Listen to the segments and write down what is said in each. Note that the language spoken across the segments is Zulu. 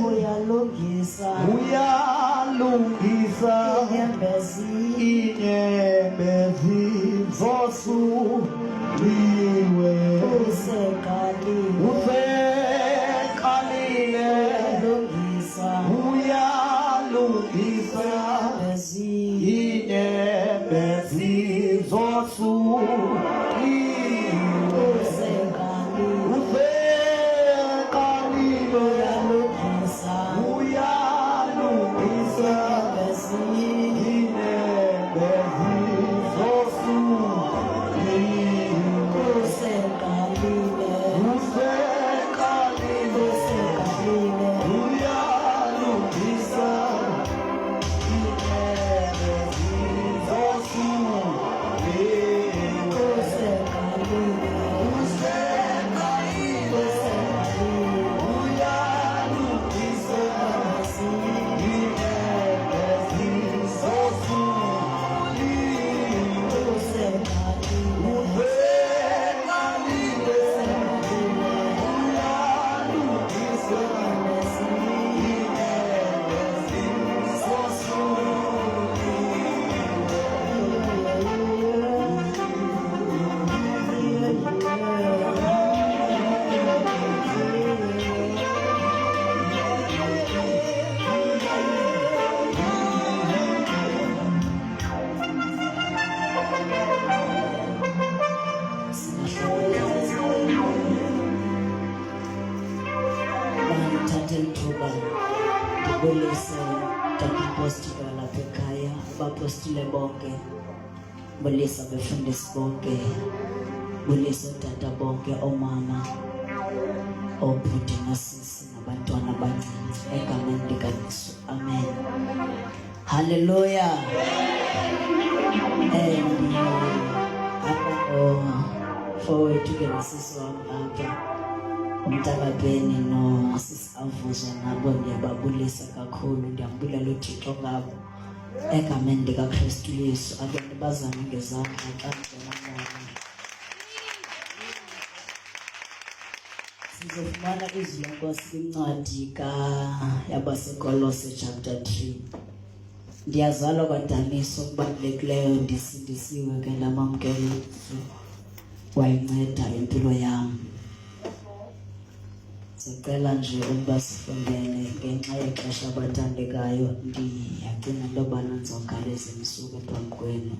uyalungisa inyembezi zosuliwe usekalile uyalungisa inyembezi zosuliwe abapostile bonke, bulisa befundisi bonke, bulisa tata bonke, omama, obhuti nosisi nabantwana abancane egameni likaYesu. Amen. Hallelujah. And forward ke nosisi wami apha umntakabeni nosisi Avuzwa nabo ndiyababulisa kakhulu, ndiyambulela uThixo ngabo egameni likaKristu Yesu. Abantu bazame ngezandla xa ndibona. Sizofumana izwi lenkosi kwincwadi yabaseKolose chapter 3. Ndiyazalwa kwadaniso okubalulekileyo ndisindisiwe ke lamamkela Yesu wayinceda impilo yam. Sicela nje ukuba sifundele ngenxa yexesha abathandekayo. Ndiyacina into yobana ndizokhawuleza imisuka phambi kwenu.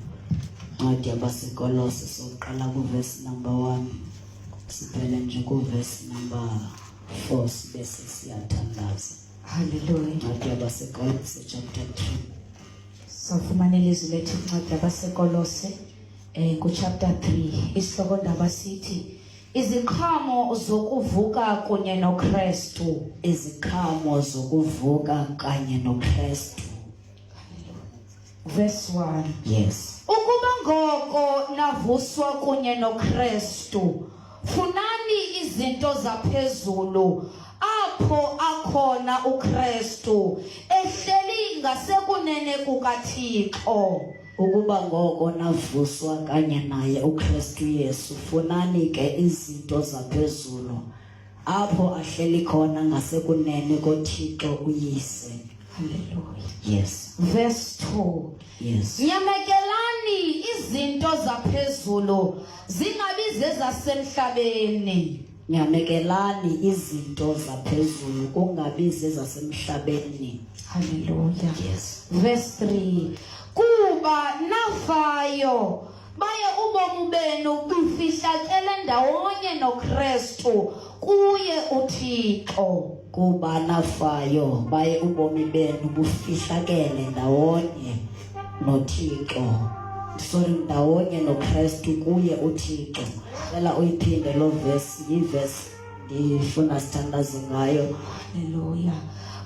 Ncwadi yabaseKolose soqala kuvesi number 1 siphele nje kuvesi number 4 bese siyathandaza. Hallelujah. Ncwadi yabaseKolose chapter 3. Sofumana ilizwi lethu incwadi yabaseKolose ku-chapter 3. Isihloko ndaba sithi iziqhamo zokuvuka kunye noKristu. Iziqhamo zokuvuka kanye noKristu. Verse 1. Yes. Ukuba ngoko navuswa kunye noKristu, funani izinto zaphezulu apho akhona uKristu ehleli ngasekunene kukaThixo. Ukuba ngoko navuswa kanye naye uKristu Yesu, funani ke izinto zaphezulu apho ahleli khona ngasekunene koThixo uYise. Hallelujah. Yes. Verse 2. Yes. Nyamekelani izinto zaphezulu zingabi zezasemhlabeni. Nyamekelani izinto zaphezulu kungabi zezasemhlabeni. Hallelujah. Yes. Verse 3. Kuba nafayo baye ubomi benu bufihlakele ndawonye noKristu kuye uThixo. Kuba nafayo baye ubomi benu bufihlakele ndawonye noThixo. Sorry, ndawonye noKristu kuye uThixo. Cela uyiphinde lo verse, i-verse ndifuna sithandaze ngayo. Hallelujah.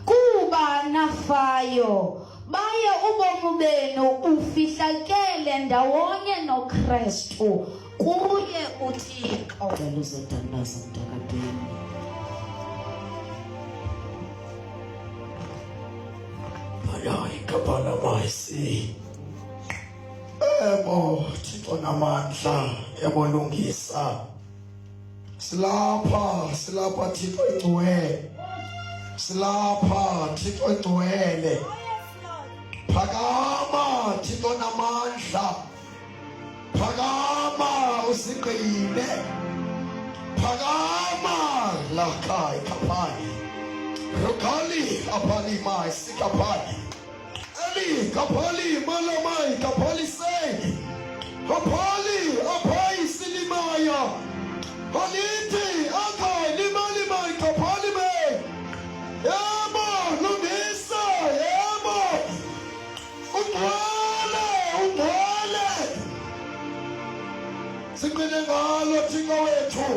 Kuba nafayo baye ubomi benu ufihlakele ndawonye noKristu kuye uThixo. Cela uzothandaza mntakabeni. Hayi kapala mayisi. Ebo Thixo namandla yabonungisa. Silapha Thixo ingcwe. silapha Thixo engcwele phakama Thixo namandla phakama usiqine phakama lakai kapai rokali apali mai sikapai eli kapali malamai kapali sei kapali apai silimaya haliti akai limali mai kapali mai yamo lumisa yamo ungwale singene ngalo Thixo wethu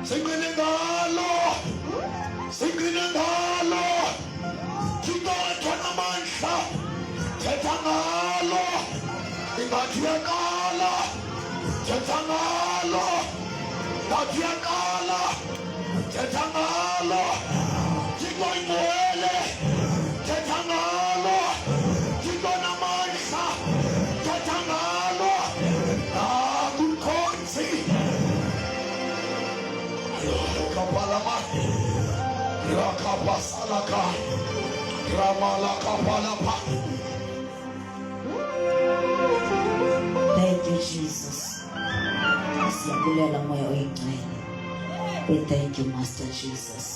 singene ngalo Thixo wethu namandla thetha ngalo ingathi uyaqala thetha ngalo ingathi uyaqala thetha ngalo Thixo ingcwele thetha ngalo Thixo namandla thetha ngalo nakumkhonzi kapalama rakapasalaka ramalakapalapa. Thank you, Jesus. Siyabulela moya oyingcwele. We thank you, Master Jesus.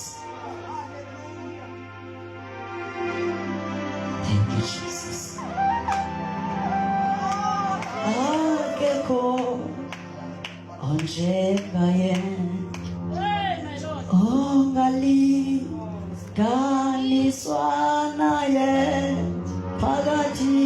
Thank you, Jesus. Akekho onjengaye ongalingaliswa naye phakathi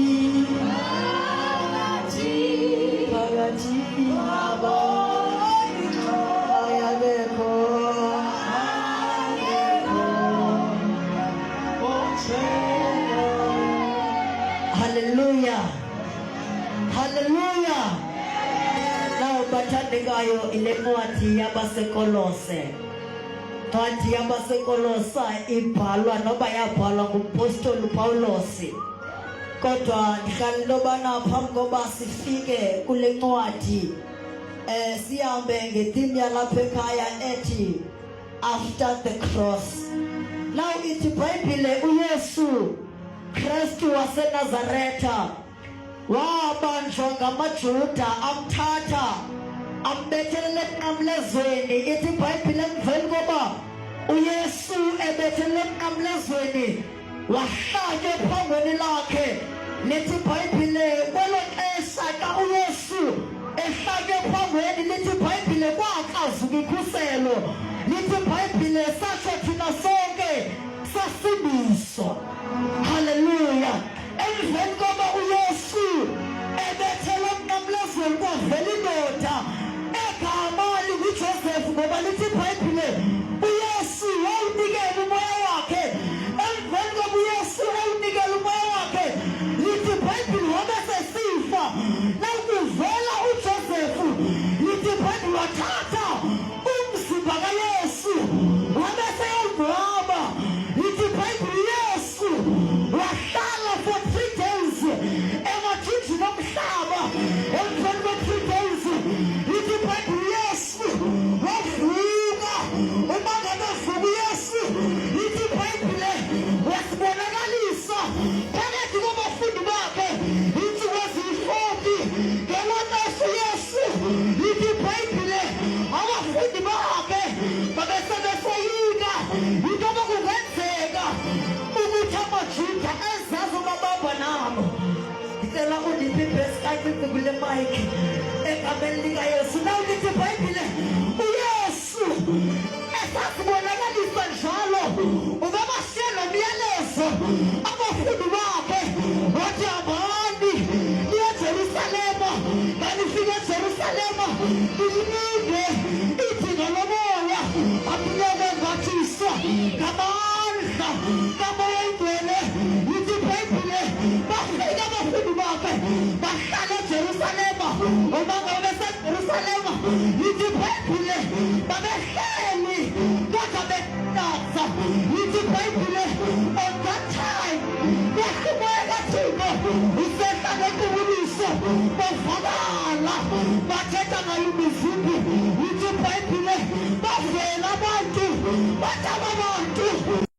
Hallelujah. Hallelujah. Now bathandekayo ile ncwadi yabasekolose. Ncwadi yabasekolosa ibhalwa noba yabhalwa ngumpostoli Pawulos. Kodwa ndihlalobana phambi koba sifike kule ncwadi sihambe ngetheme yalapha ekhaya ethi after the cross. Now ithi iBhayibhile uYesu Kristu waseNazaretha wabanjwa ngamaJuda amthatha ambethelele emnqamlezweni. Ithi iBhayibhile emveni koba uYesu ebethelele emnqamlezweni wahlatywa ephongweni lakhe. Lithi iBhayibhile kwelo xesha xa uYesu ehlatywa ephongweni lithi iBhayibhile kwakrazuka ikhuselo. Lithi iBhayibhile satsho thina sonke sasindiswa. Hallelujah. Emveni koba uYesu ebethelwe emnqamlezweni kwavela indoda egama linguJoseph, ngoba lithi iBhayibhile uYesu wawunikela umoya wakhe. Emveni koba uYesu ewunikela umoya wakhe lithi iBhayibhile wabe sesifa. Nakuvela uJoseph lithi iBhayibhile wathatha umzimba kaYesu wabe seyawungcwaba. Lithi iBhayibhile uYesu wahlala for 3 days emathunjini omhlaba. Emveni kwe-3 days lithi iBhayibhile uYesu wavuka. Uma ngabe vuka uYesu lithi iBhayibhile wasibonakalisa phakathi kwabafundi bakhe iintsuku eziyi-40. Ngelo xesha uYesu lithi iBhayibhile abafundi bakhe babesebesoyika into bekungenzeka ukuthi amaJuda ezazi umabamba nabo. Ndicela undiphe ibhesi kacinci kule mayikhi egameni likaYesu. Naw lithi iBhayibhile uYesu esasibonakalisa njalo ubebashiye nomyalezo abafundi bakhe wathi hambani niye eJerusalema. Nganifika eJerusalema nilinde idinga lomoya amnyama engathiswa ngamandla kamoya oyingcwele. Lithi iBhayibhile bafika abafundi bakhe bahlala eJerusalema. Uma ngabe beseJerusalema lithi iBhayibhile babehleli kodwa benatha. Lithi iBhayibhile on that time umoya kaThixo usehlala enkubuliso bavakala bathetha ngayo imizimbi. Lithi iBhayibhile bavela abantu bathi aba bantu